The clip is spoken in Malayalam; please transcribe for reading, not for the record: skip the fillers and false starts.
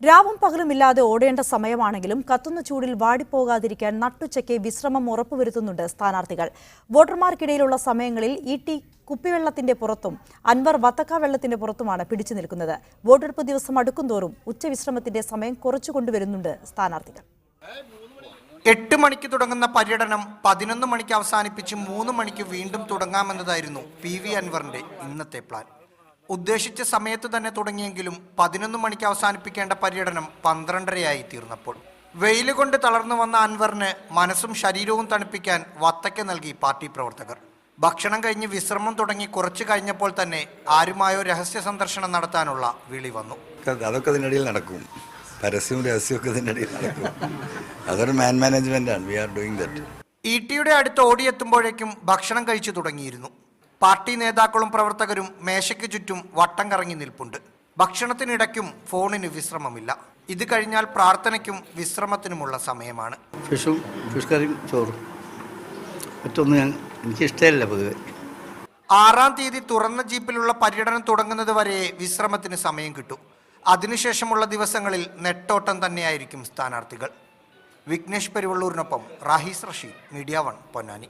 രാവും പകലുമില്ലാതെ ഓടേണ്ട സമയമാണെങ്കിലും കത്തുന്ന ചൂടിൽ വാടിപ്പോകാതിരിക്കാൻ നട്ടുച്ചയ്ക്ക് വിശ്രമം ഉറപ്പുവരുത്തുന്നുണ്ട് സ്ഥാനാർത്ഥികൾ. വോട്ടർമാർക്കിടയിലുള്ള സമയങ്ങളിൽ ഇ.ടി. കുപ്പിവെള്ളത്തിന്റെ പുറത്തും അൻവർ വത്തക്ക വെള്ളത്തിന്റെ പുറത്തുമാണ് പിടിച്ചു നിൽക്കുന്നത്. വോട്ടെടുപ്പ് ദിവസം അടുക്കുംതോറും ഉച്ചവിശ്രമത്തിന്റെ സമയം കുറച്ചുകൊണ്ടുവരുന്നുണ്ട് സ്ഥാനാർത്ഥികൾ. 8 മണിക്ക് തുടങ്ങുന്ന പര്യടനം 11 മണിക്ക് അവസാനിപ്പിച്ച് 3 മണിക്ക് വീണ്ടും തുടങ്ങാമെന്നതായിരുന്നു PV അൻവറിന്റെ ഇന്നത്തെ പ്ലാൻ. ഉദ്ദേശിച്ച സമയത്ത് തന്നെ തുടങ്ങിയെങ്കിലും 11 മണിക്ക് അവസാനിപ്പിക്കേണ്ട പര്യടനം 12:30 തീർന്നപ്പോൾ വെയിൽ കൊണ്ട് തളർന്നു വന്ന അൻവറിന് മനസ്സും ശരീരവും തണുപ്പിക്കാൻ വത്തക്ക നൽകി പാർട്ടി പ്രവർത്തകർ. ഭക്ഷണം കഴിഞ്ഞ് വിശ്രമം തുടങ്ങി കുറച്ചു കഴിഞ്ഞപ്പോൾ തന്നെ ആരുമായോ രഹസ്യ സന്ദർശനം നടത്താനുള്ള വിളി വന്നു. അതൊക്കെ ഇതിനിടയിൽ നടക്കും. പരസ്യവും രഹസ്യമൊക്കെ ഇതിനിടയിൽ നടക്കും. അതൊരു മാൻ മാനേജ്മെന്റ് ആണ്. We are doing that. ഇ.ടിയുടെ അടുത്ത് ഓടിയെത്തുമ്പോഴേക്കും ഭക്ഷണം കഴിച്ചു തുടങ്ങിയിരുന്നു. പാർട്ടി നേതാക്കളും പ്രവർത്തകരും മേശയ്ക്ക് ചുറ്റും വട്ടം കറങ്ങി നിൽപ്പുണ്ട്. ഭക്ഷണത്തിനിടയ്ക്കും ഫോണിന് വിശ്രമമില്ല. ഇത് കഴിഞ്ഞാൽ പ്രാർത്ഥനയ്ക്കും വിശ്രമത്തിനുമുള്ള സമയമാണ്. ഫിഷ് കറിയും ചോറും മറ്റൊന്നും എനിക്കിഷ്ടമല്ല പൊതുവെ. 6-ാം തീയതി തുറന്ന ജീപ്പിലുള്ള പര്യടനം തുടങ്ങുന്നത് വരെ വിശ്രമത്തിന് സമയം കിട്ടും. അതിനുശേഷമുള്ള ദിവസങ്ങളിൽ നെട്ടോട്ടം തന്നെയായിരിക്കും സ്ഥാനാർത്ഥികൾ. വിഘ്നേഷ് പെരുവള്ളൂരിനൊപ്പം റാഹിസ് റഷീദ്, മീഡിയ 1, പൊന്നാനി.